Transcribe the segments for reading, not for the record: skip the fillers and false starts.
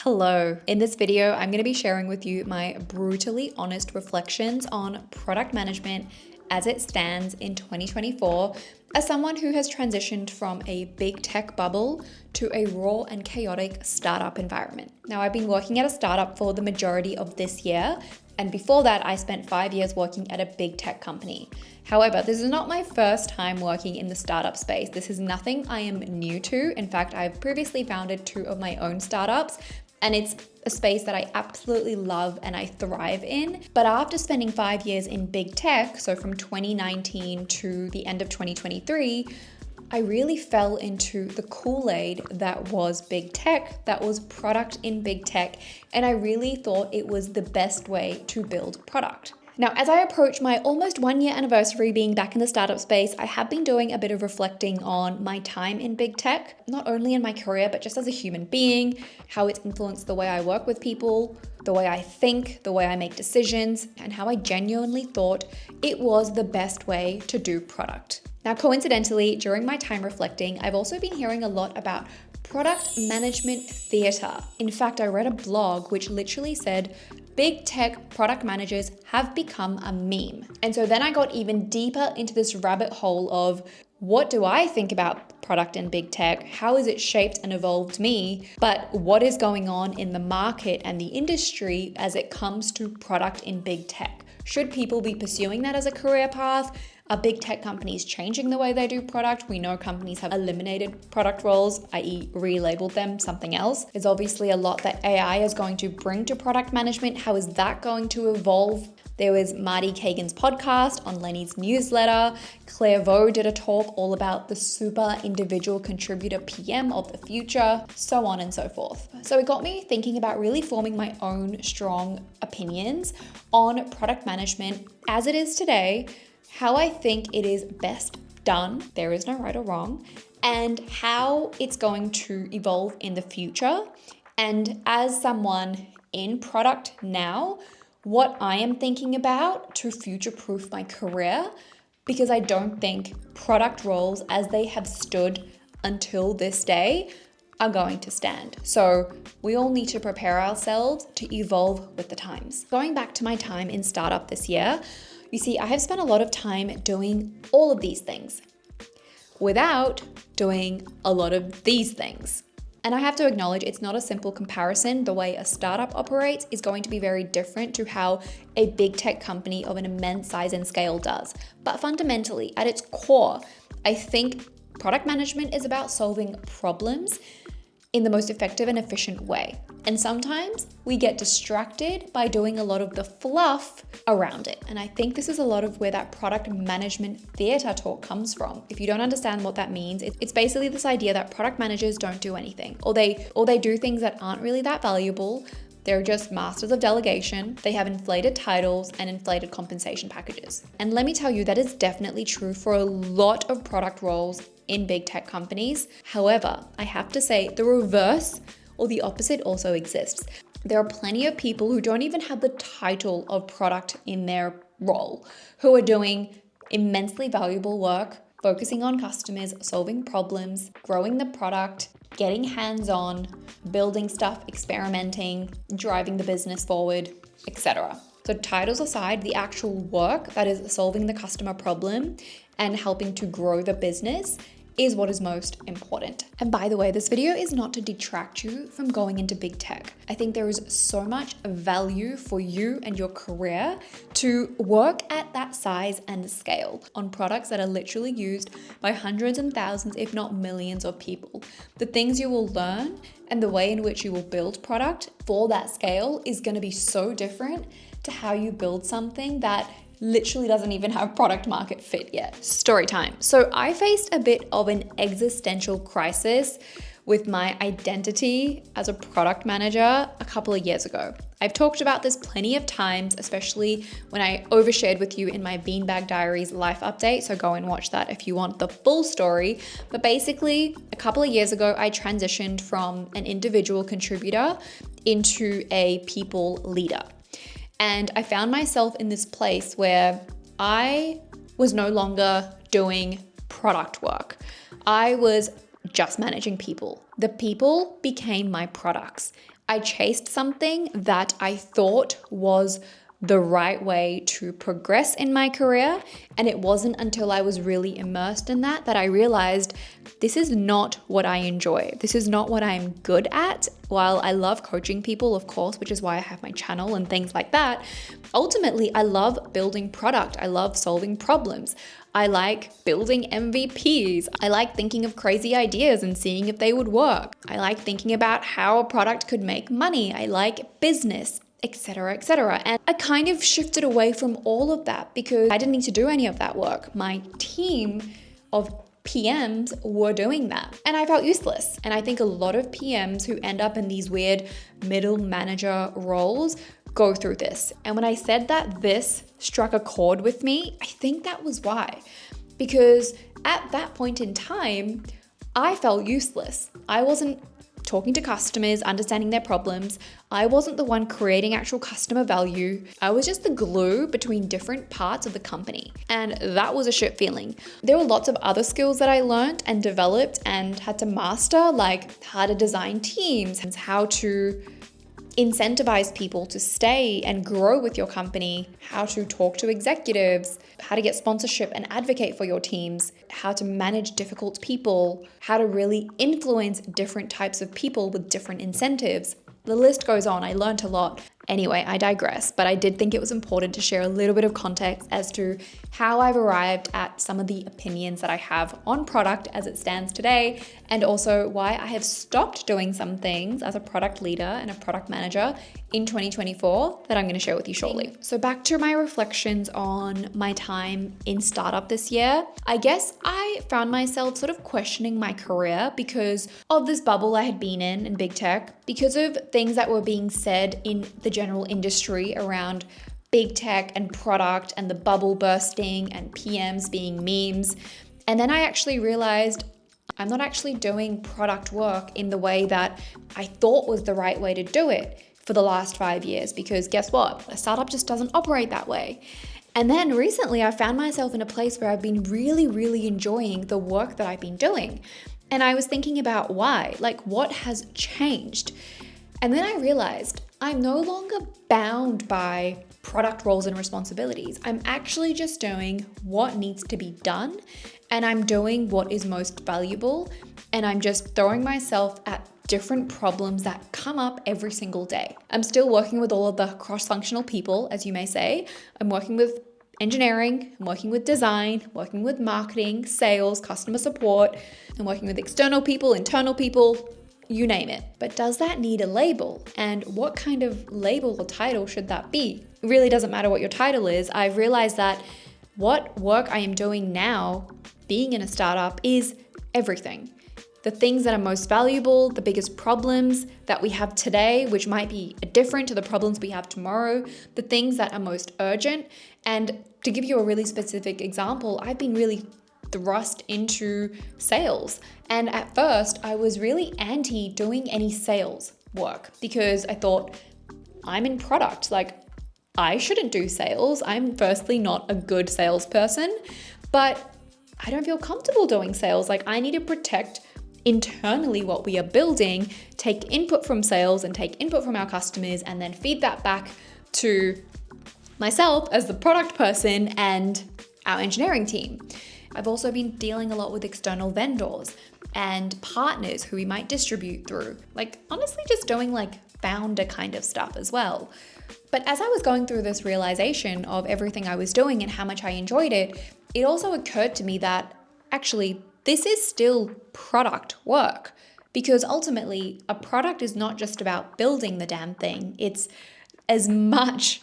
Hello. In this video, I'm going to be sharing with you my brutally honest reflections on product management as it stands in 2024 as someone who has transitioned from a big tech bubble to a raw and chaotic startup environment. Now, I've been working at a startup for the majority of this year, and before that, I spent 5 years working at a big tech company. However, this is not my first time working in the startup space. This is nothing I am new to. In fact, I've previously founded 2 of my own startups, and it's a space that I absolutely love and I thrive in. But after spending 5 years in big tech, so from 2019 to the end of 2023, I really fell into the Kool-Aid that was big tech, that was product in big tech, and I really thought it was the best way to build product. Now, as I approach my almost 1 year anniversary being back in the startup space, I have been doing a bit of reflecting on my time in big tech, not only in my career, but just as a human being, how it's influenced the way I work with people, the way I think, the way I make decisions, and how I genuinely thought it was the best way to do product. Now, coincidentally, during my time reflecting, I've also been hearing a lot about product management theater. In fact, I read a blog which literally said, big tech product managers have become a meme. And so then I got even deeper into this rabbit hole of what do I think about product in big tech? How has it shaped and evolved me? But what is going on in the market and the industry as it comes to product in big tech? Should people be pursuing that as a career path? Are big tech companies changing the way they do product? We know companies have eliminated product roles, i.e. relabeled them something else. There's obviously a lot that AI is going to bring to product management. How is that going to evolve? There was Marty Kagan's podcast on Lenny's newsletter. Claire Vaux did a talk all about the super individual contributor PM of the future, so on and so forth. So it got me thinking about really forming my own strong opinions on product management as it is today, how I think it is best done, there is no right or wrong, and how it's going to evolve in the future. And as someone in product now, what I am thinking about to future-proof my career, because I don't think product roles as they have stood until this day are going to stand. So we all need to prepare ourselves to evolve with the times. Going back to my time in startup this year, you see, I have spent a lot of time doing all of these things without doing a lot of these things. And I have to acknowledge it's not a simple comparison. The way a startup operates is going to be very different to how a big tech company of an immense size and scale does. But fundamentally, at its core, I think product management is about solving problems in the most effective and efficient way. And sometimes we get distracted by doing a lot of the fluff around it. And I think this is a lot of where that product management theater talk comes from. If you don't understand what that means, it's basically this idea that product managers don't do anything, or they do things that aren't really that valuable. They're just masters of delegation. They have inflated titles and inflated compensation packages. And let me tell you, that is definitely true for a lot of product roles in big tech companies. However, I have to say the reverse or the opposite also exists. There are plenty of people who don't even have the title of product in their role, who are doing immensely valuable work, focusing on customers, solving problems, growing the product, getting hands-on, building stuff, experimenting, driving the business forward, etc. So titles aside, the actual work that is solving the customer problem and helping to grow the business is what is most important. And by the way, this video is not to detract you from going into big tech. I think there is so much value for you and your career to work at that size and scale on products that are literally used by hundreds and thousands, if not millions of people. The things you will learn and the way in which you will build product for that scale is going to be so different to how you build something that literally doesn't even have product market fit yet. Story time. So I faced a bit of an existential crisis with my identity as a product manager a couple of years ago. I've talked about this plenty of times, especially when I overshared with you in my Beanbag Diaries life update. So go and watch that if you want the full story. But basically, a couple of years ago, I transitioned from an individual contributor into a people leader. And I found myself in this place where I was no longer doing product work. I was just managing people. The people became my products. I chased something that I thought was the right way to progress in my career. And it wasn't until I was really immersed in that I realized this is not what I enjoy. This is not what I'm good at. While I love coaching people, of course, which is why I have my channel and things like that, ultimately, I love building product. I love solving problems. I like building MVPs. I like thinking of crazy ideas and seeing if they would work. I like thinking about how a product could make money. I like business, etc., etc. And I kind of shifted away from all of that because I didn't need to do any of that work. My team of PMs were doing that and I felt useless. And I think a lot of PMs who end up in these weird middle manager roles go through this. And when I said that this struck a chord with me, I think that was why. Because at that point in time, I felt useless. I wasn't talking to customers, understanding their problems. I wasn't the one creating actual customer value. I was just the glue between different parts of the company. And that was a shit feeling. There were lots of other skills that I learned and developed and had to master, like how to design teams and how to incentivize people to stay and grow with your company, how to talk to executives, how to get sponsorship and advocate for your teams, how to manage difficult people, how to really influence different types of people with different incentives. The list goes on. I learned a lot. Anyway, I digress, but I did think it was important to share a little bit of context as to how I've arrived at some of the opinions that I have on product as it stands today, and also why I have stopped doing some things as a product leader and a product manager in 2024 that I'm going to share with you shortly. So back to my reflections on my time in startup this year. I guess I found myself sort of questioning my career because of this bubble I had been in big tech, because of things that were being said in the general industry around big tech and product and the bubble bursting and PMs being memes. And then I actually realized I'm not actually doing product work in the way that I thought was the right way to do it for the last 5 years, because guess what? A startup just doesn't operate that way. And then recently I found myself in a place where I've been really, really enjoying the work that I've been doing. And I was thinking about why, like what has changed? And then I realized I'm no longer bound by product roles and responsibilities. I'm actually just doing what needs to be done, and I'm doing what is most valuable, and I'm just throwing myself at different problems that come up every single day. I'm still working with all of the cross-functional people, as you may say. I'm working with engineering, I'm working with design, working with marketing, sales, customer support. I'm working with external people, internal people, you name it. But does that need a label? And what kind of label or title should that be? It really doesn't matter what your title is. I've realized that what work I am doing now, being in a startup, is everything. The things that are most valuable, the biggest problems that we have today, which might be different to the problems we have tomorrow, the things that are most urgent. And to give you a really specific example, I've been really thrust into sales. And at first, I was really anti doing any sales work because I thought, I'm in product, like I shouldn't do sales. I'm firstly not a good salesperson, but I don't feel comfortable doing sales. Like I need to protect internally what we are building, take input from sales and take input from our customers, and then feed that back to myself as the product person and our engineering team. I've also been dealing a lot with external vendors and partners who we might distribute through. Like honestly, just doing like founder kind of stuff as well. But as I was going through this realization of everything I was doing and how much I enjoyed it, it also occurred to me that actually this is still product work, because ultimately a product is not just about building the damn thing. It's as much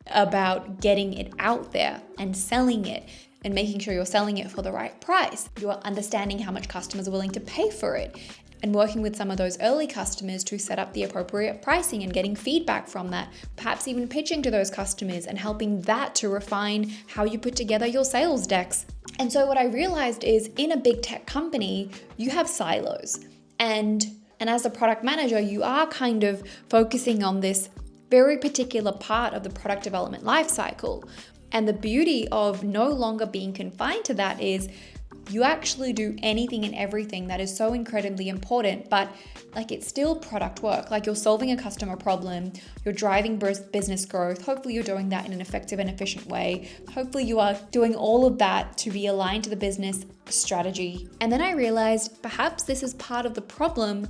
about getting it out there and selling it and making sure you're selling it for the right price. You're understanding how much customers are willing to pay for it and working with some of those early customers to set up the appropriate pricing and getting feedback from that, perhaps even pitching to those customers and helping that to refine how you put together your sales decks. And so what I realized is in a big tech company, you have silos. And as a product manager, you are kind of focusing on this very particular part of the product development lifecycle. And the beauty of no longer being confined to that is you actually do anything and everything that is so incredibly important, but like it's still product work. Like you're solving a customer problem, you're driving business growth. Hopefully you're doing that in an effective and efficient way. Hopefully you are doing all of that to be aligned to the business strategy. And then I realized perhaps this is part of the problem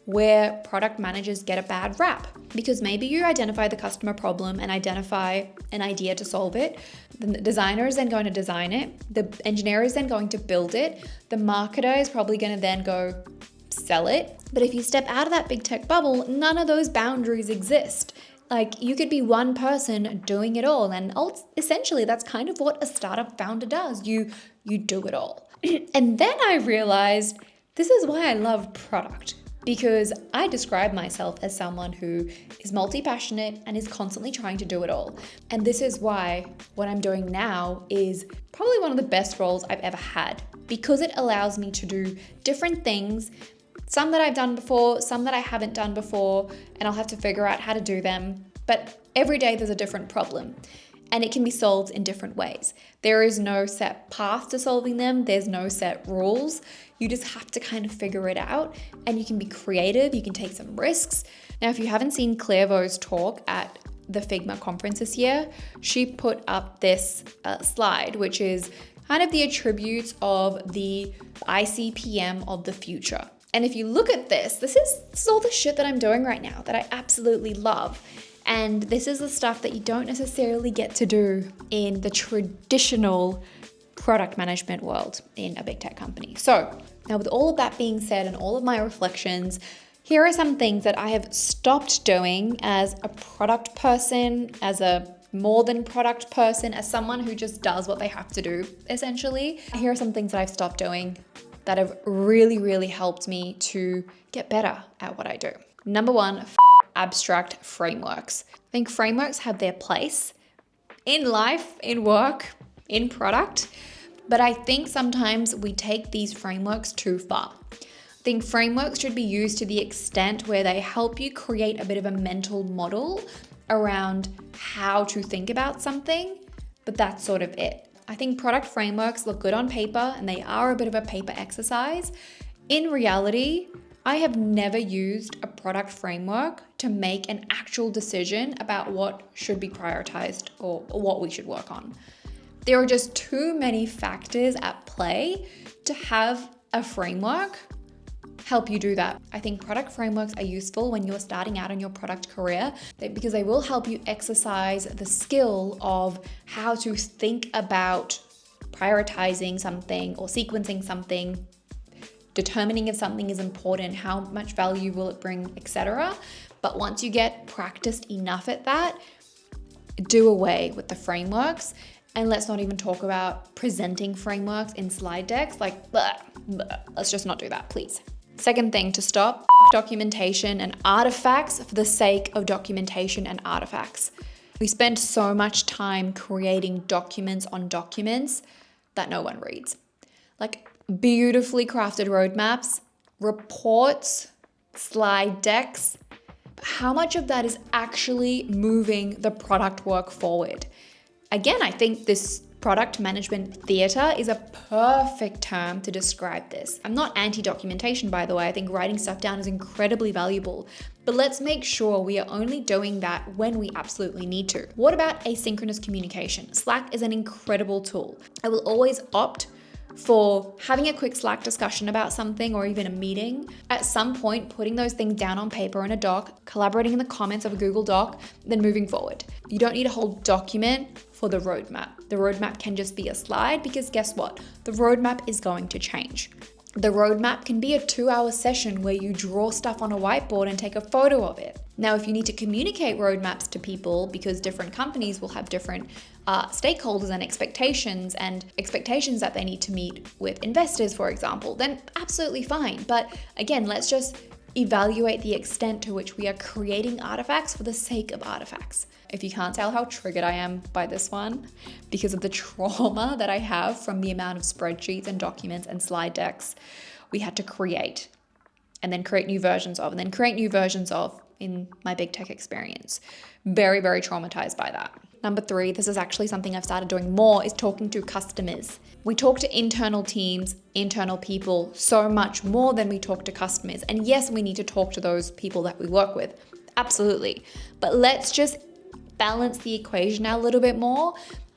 where product managers get a bad rap, because maybe you identify the customer problem and identify an idea to solve it. The designer is then going to design it. The engineer is then going to build it. The marketer is probably going to then go sell it. But if you step out of that big tech bubble, none of those boundaries exist. Like you could be one person doing it all. And essentially that's kind of what a startup founder does. You do it all. And then I realized this is why I love product. Because I describe myself as someone who is multi-passionate and is constantly trying to do it all. And this is why what I'm doing now is probably one of the best roles I've ever had, because it allows me to do different things, some that I've done before, some that I haven't done before, and I'll have to figure out how to do them. But every day there's a different problem. And it can be solved in different ways. There is no set path to solving them. There's no set rules. You just have to kind of figure it out, and you can be creative. You can take some risks. Now, if you haven't seen Clairvaux's talk at the Figma conference this year, she put up this slide, which is kind of the attributes of the ICPM of the future. And if you look at this is all the shit that I'm doing right now that I absolutely love. And this is the stuff that you don't necessarily get to do in the traditional product management world in a big tech company. So now with all of that being said and all of my reflections, here are some things that I have stopped doing as a product person, as a more than product person, as someone who just does what they have to do, essentially. Here are some things that I've stopped doing that have really, really helped me to get better at what I do. Number one, abstract frameworks. I think frameworks have their place in life, in work, in product, but I think sometimes we take these frameworks too far. I think frameworks should be used to the extent where they help you create a bit of a mental model around how to think about something, but that's sort of it. I think product frameworks look good on paper and they are a bit of a paper exercise. In reality, I have never used a product framework to make an actual decision about what should be prioritized or what we should work on. There are just too many factors at play to have a framework help you do that. I think product frameworks are useful when you're starting out in your product career because they will help you exercise the skill of how to think about prioritizing something or sequencing something, determining if something is important, how much value will it bring, etc. But once you get practiced enough at that, do away with the frameworks. And let's not even talk about presenting frameworks in slide decks. Like, let's just not do that, please. Second thing to stop, documentation and artifacts for the sake of documentation and artifacts. We spend so much time creating documents on documents that no one reads. Like beautifully crafted roadmaps, reports, slide decks. How much of that is actually moving the product work forward? Again, I think this product management theater is a perfect term to describe this. I'm not anti-documentation, by the way. I think writing stuff down is incredibly valuable, but let's make sure we are only doing that when we absolutely need to. What about asynchronous communication? Slack is an incredible tool. I will always opt for having a quick Slack discussion about something or even a meeting. At some point, putting those things down on paper in a doc, collaborating in the comments of a Google Doc, then moving forward. You don't need a whole document for the roadmap. The roadmap can just be a slide because guess what? The roadmap is going to change. The roadmap can be a 2-hour session where you draw stuff on a whiteboard and take a photo of it. Now, if you need to communicate roadmaps to people because different companies will have different stakeholders and expectations that they need to meet with investors, for example, then absolutely fine. But again, let's just evaluate the extent to which we are creating artifacts for the sake of artifacts. If you can't tell how triggered I am by this one, because of the trauma that I have from the amount of spreadsheets and documents and slide decks we had to create, and then create new versions of, and then create new versions of. in my big tech experience. Very, very traumatized by that. Number 3, this is actually something I've started doing more, is talking to customers. We talk to internal teams, internal people so much more than we talk to customers. And yes, we need to talk to those people that we work with. Absolutely. But let's just balance the equation out a little bit more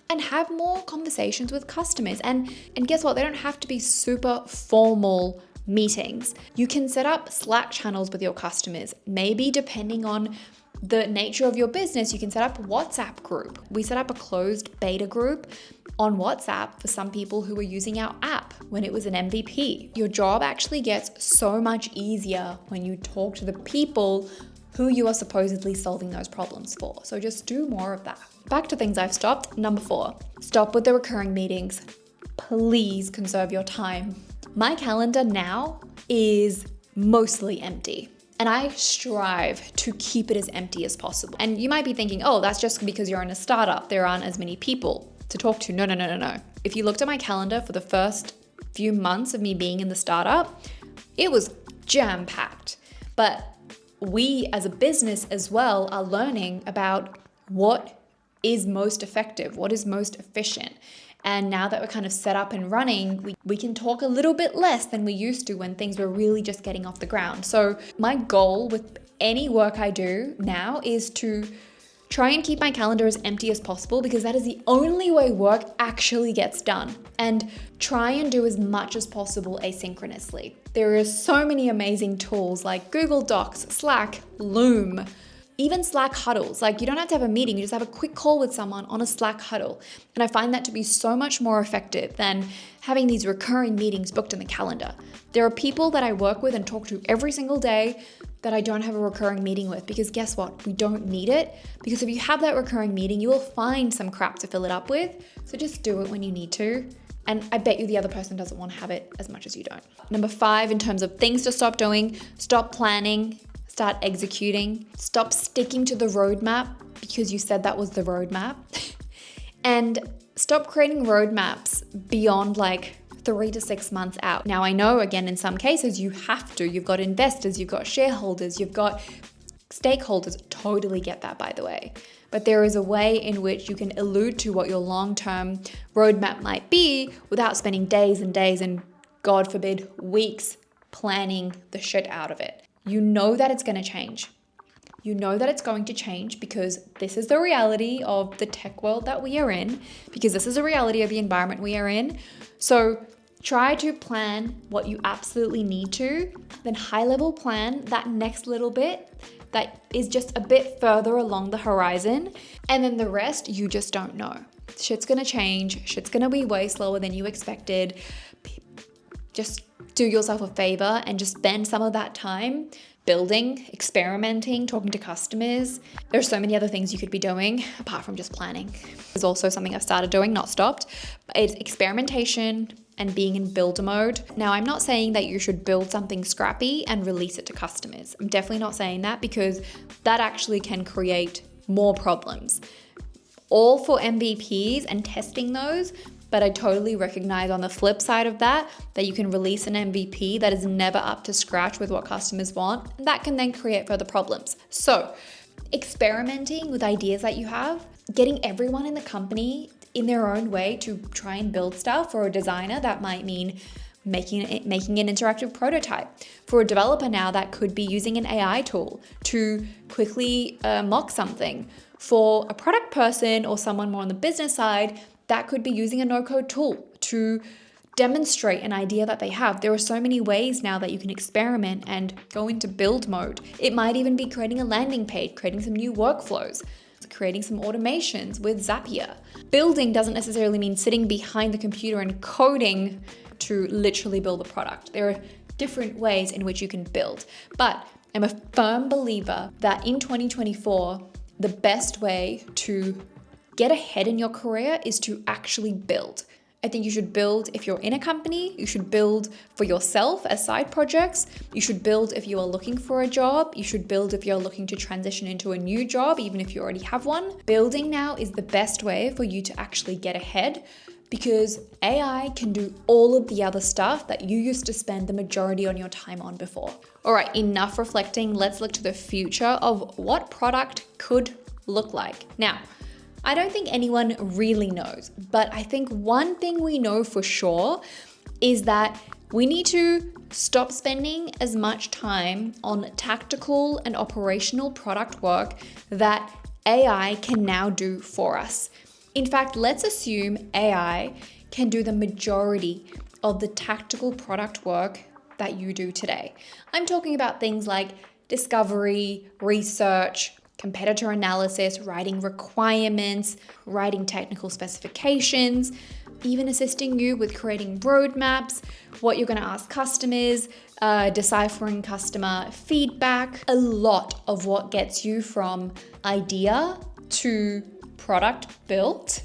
and have more conversations with customers. And guess what? They don't have to be super formal meetings. You can set up Slack channels with your customers. Maybe depending on the nature of your business, you can set up a WhatsApp group. We set up a closed beta group on WhatsApp for some people who were using our app when it was an MVP. Your job actually gets so much easier when you talk to the people who you are supposedly solving those problems for. So just do more of that. Back to things I've stopped. Number 4, stop with the recurring meetings. Please conserve your time. My calendar now is mostly empty, and I strive to keep it as empty as possible. And you might be thinking, oh, that's just because you're in a startup. There aren't as many people to talk to. No. If you looked at my calendar for the first few months of me being in the startup, it was jam-packed. But we as a business as well are learning about what is most effective, what is most efficient. And now that we're kind of set up and running, we can talk a little bit less than we used to when things were really just getting off the ground. So my goal with any work I do now is to try and keep my calendar as empty as possible, because that is the only way work actually gets done. And try and do as much as possible asynchronously. There are so many amazing tools like Google Docs, Slack, Loom, even Slack huddles. Like, you don't have to have a meeting, you just have a quick call with someone on a Slack huddle. And I find that to be so much more effective than having these recurring meetings booked in the calendar. There are people that I work with and talk to every single day that I don't have a recurring meeting with, because guess what? We don't need it, because if you have that recurring meeting, you will find some crap to fill it up with. So just do it when you need to. And I bet you the other person doesn't want to have it as much as you don't. Number 5, in terms of things to stop doing, stop planning, start executing, stop sticking to the roadmap because you said that was the roadmap, and stop creating roadmaps beyond like 3 to 6 months out. Now, I know, again, in some cases you have to. You've got investors, you've got shareholders, you've got stakeholders. Totally get that, by the way. But there is a way in which you can allude to what your long-term roadmap might be without spending days and days and, God forbid, weeks planning the shit out of it. You know that it's going to change. You know that it's going to change because this is the reality of the tech world that we are in, because this is a reality of the environment we are in. So try to plan what you absolutely need to, then high-level plan that next little bit that is just a bit further along the horizon, and then the rest you just don't know. Shit's gonna change, shit's gonna be way slower than you expected. Just do yourself a favor and just spend some of that time building, experimenting, talking to customers. There's so many other things you could be doing apart from just planning. There's also something I've started doing, not stopped, but it's experimentation and being in builder mode. Now, I'm not saying that you should build something scrappy and release it to customers. I'm definitely not saying that, because that actually can create more problems. All for MVPs and testing those, but I totally recognize on the flip side of that you can release an MVP that is never up to scratch with what customers want, and that can then create further problems. So, experimenting with ideas that you have, getting everyone in the company in their own way to try and build stuff. For a designer, that might mean making an interactive prototype. For a developer now, that could be using an AI tool to quickly mock something. For a product person or someone more on the business side, that could be using a no-code tool to demonstrate an idea that they have. There are so many ways now that you can experiment and go into build mode. It might even be creating a landing page, creating some new workflows, creating some automations with Zapier. Building doesn't necessarily mean sitting behind the computer and coding to literally build a product. There are different ways in which you can build. But I'm a firm believer that in 2024, the best way to get ahead in your career is to actually build. I think you should build if you're in a company, you should build for yourself as side projects, you should build if you are looking for a job, you should build if you're looking to transition into a new job, even if you already have one. Building now is the best way for you to actually get ahead, because AI can do all of the other stuff that you used to spend the majority of your time on before. All right, enough reflecting. Let's look to the future of what product could look like. Now, I don't think anyone really knows, but I think one thing we know for sure is that we need to stop spending as much time on tactical and operational product work that AI can now do for us. In fact, let's assume AI can do the majority of the tactical product work that you do today. I'm talking about things like discovery, research, competitor analysis, writing requirements, writing technical specifications, even assisting you with creating roadmaps, what you're going to ask customers, deciphering customer feedback. A lot of what gets you from idea to product built,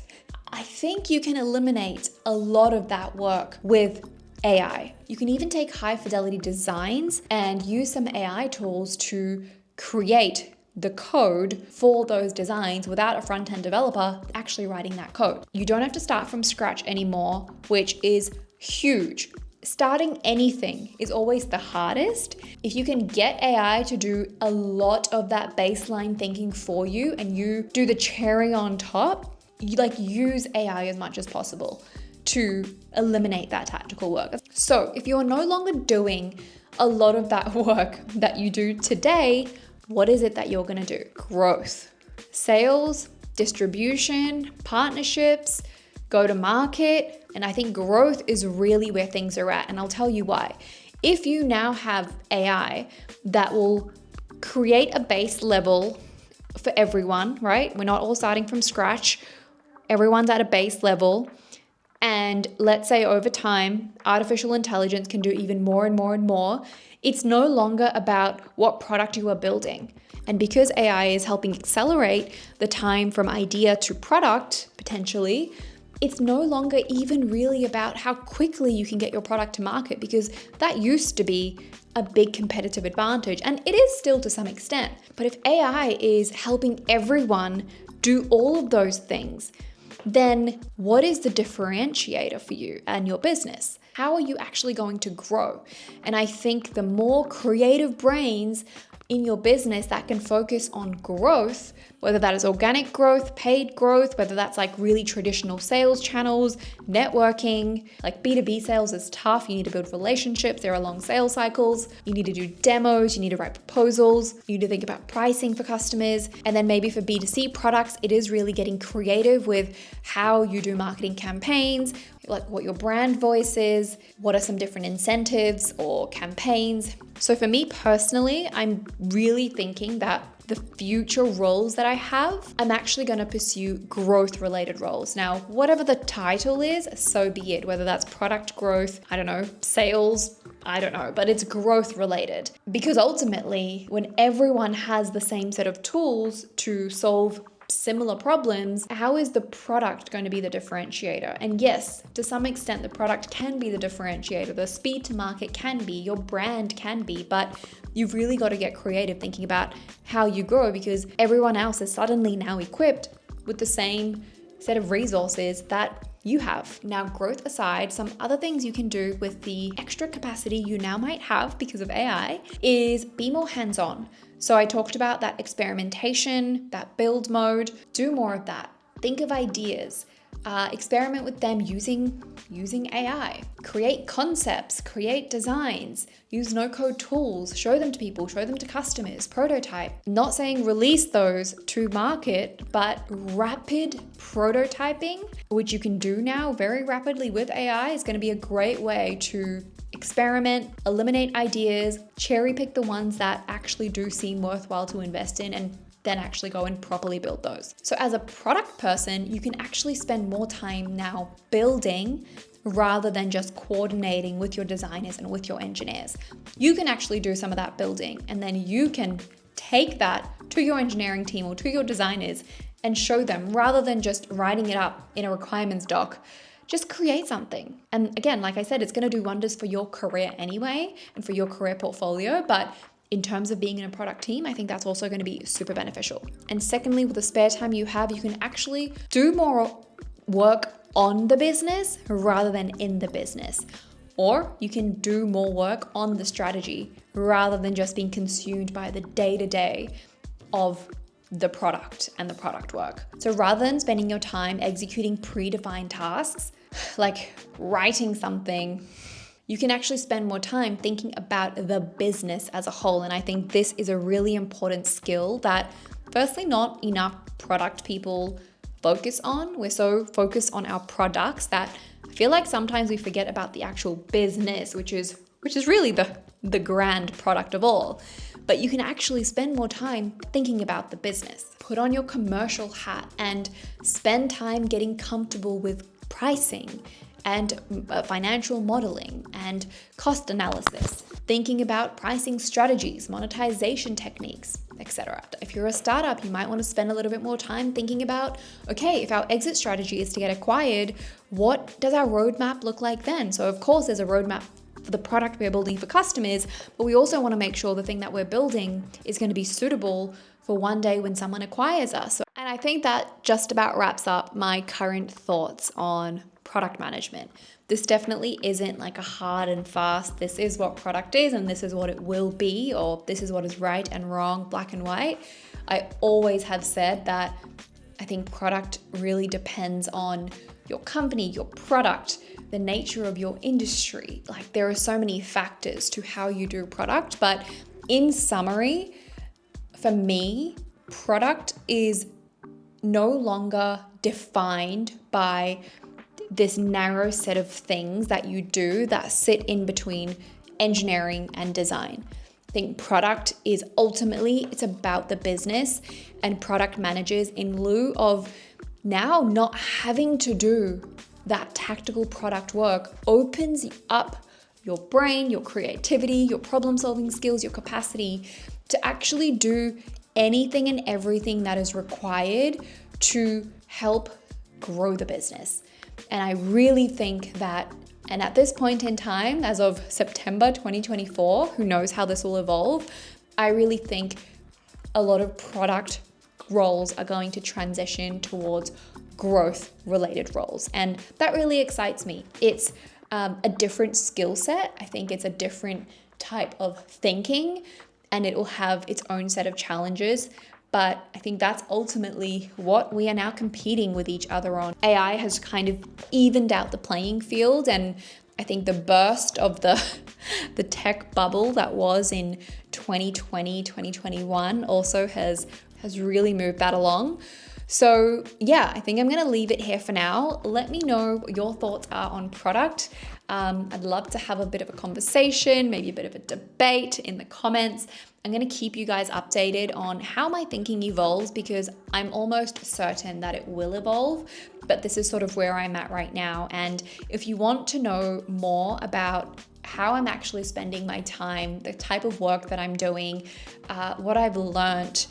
I think you can eliminate a lot of that work with AI. You can even take high fidelity designs and use some AI tools to create the code for those designs without a front-end developer actually writing that code. You don't have to start from scratch anymore, which is huge. Starting anything is always the hardest. If you can get AI to do a lot of that baseline thinking for you and you do the cherry on top, you use AI as much as possible to eliminate that tactical work. So if you're no longer doing a lot of that work that you do today, what is it that you're going to do? Growth, sales, distribution, partnerships, go to market. And I think growth is really where things are at. And I'll tell you why. If you now have AI that will create a base level for everyone, right? We're not all starting from scratch. Everyone's at a base level. And let's say over time, artificial intelligence can do even more and more and more. It's no longer about what product you are building. And because AI is helping accelerate the time from idea to product, potentially, it's no longer even really about how quickly you can get your product to market, because that used to be a big competitive advantage. And it is still to some extent. But if AI is helping everyone do all of those things, then what is the differentiator for you and your business? How are you actually going to grow? And I think the more creative brains in your business that can focus on growth, whether that is organic growth, paid growth, whether that's like really traditional sales channels, networking, like B2B sales is tough. You need to build relationships. There are long sales cycles. You need to do demos. You need to write proposals. You need to think about pricing for customers. And then maybe for B2C products, it is really getting creative with how you do marketing campaigns, like what your brand voice is, what are some different incentives or campaigns. So for me personally, I'm really thinking that the future roles that I have, I'm actually going to pursue growth related roles. Now, whatever the title is, so be it, whether that's product growth, I don't know, sales, I don't know, but it's growth related. Because ultimately, when everyone has the same set of tools to solve similar problems, how is the product going to be the differentiator? And yes, to some extent, the product can be the differentiator. The speed to market can be, your brand can be, but you've really got to get creative thinking about how you grow, because everyone else is suddenly now equipped with the same set of resources that you have. Now, growth aside, some other things you can do with the extra capacity you now might have because of AI is be more hands-on. So I talked about that experimentation, that build mode. Do more of that. Think of ideas. Experiment with them using AI. Create concepts, create designs, use no-code tools, show them to people, show them to customers, prototype. Not saying release those to market, but rapid prototyping, which you can do now very rapidly with AI, is going to be a great way to experiment, eliminate ideas, cherry pick the ones that actually do seem worthwhile to invest in, and then actually go and properly build those. So as a product person, you can actually spend more time now building rather than just coordinating with your designers and with your engineers. You can actually do some of that building, and then you can take that to your engineering team or to your designers and show them, rather than just writing it up in a requirements doc. Just create something. And again, like I said, it's going to do wonders for your career anyway and for your career portfolio. But in terms of being in a product team, I think that's also going to be super beneficial. And secondly, with the spare time you have, you can actually do more work on the business rather than in the business. Or you can do more work on the strategy rather than just being consumed by the day-to-day of the product and the product work. So rather than spending your time executing predefined tasks, like writing something, you can actually spend more time thinking about the business as a whole. And I think this is a really important skill that, firstly, not enough product people focus on. We're so focused on our products that I feel like sometimes we forget about the actual business, which is really the grand product of all. But you can actually spend more time thinking about the business. Put on your commercial hat and spend time getting comfortable with pricing and financial modeling and cost analysis, thinking about pricing strategies, monetization techniques, etc. If you're a startup, you might want to spend a little bit more time thinking about, okay, if our exit strategy is to get acquired, what does our roadmap look like then? So of course, there's a roadmap for the product we're building for customers, but we also want to make sure the thing that we're building is going to be suitable for one day when someone acquires us. And I think that just about wraps up my current thoughts on product management. This definitely isn't like a hard and fast, this is what product is and this is what it will be, or this is what is right and wrong, black and white. I always have said that I think product really depends on your company, your product, the nature of your industry. Like there are so many factors to how you do product, but in summary, for me, product is no longer defined by this narrow set of things that you do that sit in between engineering and design. I think product is ultimately, it's about the business, and product managers, in lieu of now not having to do that tactical product work, opens up your brain, your creativity, your problem solving skills, your capacity to actually do anything and everything that is required to help grow the business. And I really think that, and at this point in time, as of September 2024, who knows how this will evolve, I really think a lot of product roles are going to transition towards growth related roles. And that really excites me. It's a different skill set. I think it's a different type of thinking, and it will have its own set of challenges. But I think that's ultimately what we are now competing with each other on. AI has kind of evened out the playing field, and I think the burst of the tech bubble that was in 2020, 2021 also has really moved that along. So yeah, I think I'm going to leave it here for now. Let me know what your thoughts are on product. I'd love to have a bit of a conversation, maybe a bit of a debate in the comments. I'm going to keep you guys updated on how my thinking evolves, because I'm almost certain that it will evolve, but this is sort of where I'm at right now. And if you want to know more about how I'm actually spending my time, the type of work that I'm doing, what I've learned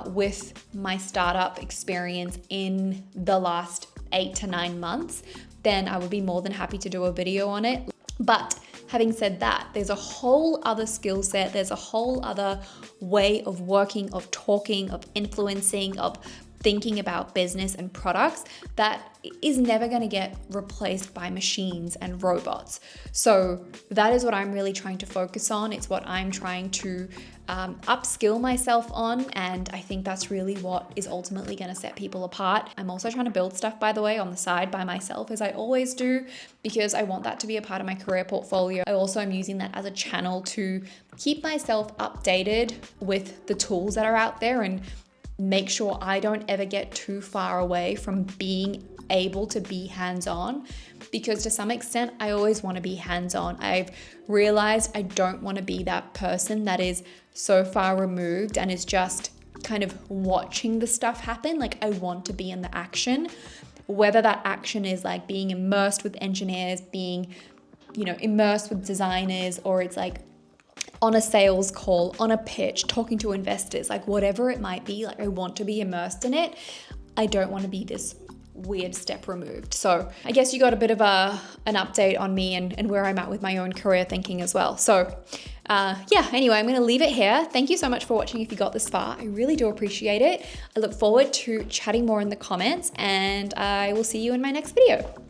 with my startup experience in the last 8 to 9 months, then I would be more than happy to do a video on it. But having said that, there's a whole other skill set, there's a whole other way of working, of talking, of influencing, of thinking about business and products that is never going to get replaced by machines and robots. So that is what I'm really trying to focus on. It's what I'm trying to upskill myself on, and I think that's really what is ultimately going to set people apart. I'm also trying to build stuff, by the way, on the side by myself, as I always do, because I want that to be a part of my career portfolio. I also am using that as a channel to keep myself updated with the tools that are out there and make sure I don't ever get too far away from being able to be hands-on, because to some extent I always want to be hands-on. I've realized I don't want to be that person that is so far removed and is just kind of watching the stuff happen. Like, I want to be in the action, whether that action is like being immersed with engineers, being, immersed with designers, or it's like on a sales call, on a pitch, talking to investors, like whatever it might be. Like, I want to be immersed in it. I don't want to be this weird step removed. So I guess you got a bit of an update on me and where I'm at with my own career thinking as well. So Anyway, I'm going to leave it here. Thank you so much for watching if you got this far. I really do appreciate it. I look forward to chatting more in the comments, and I will see you in my next video.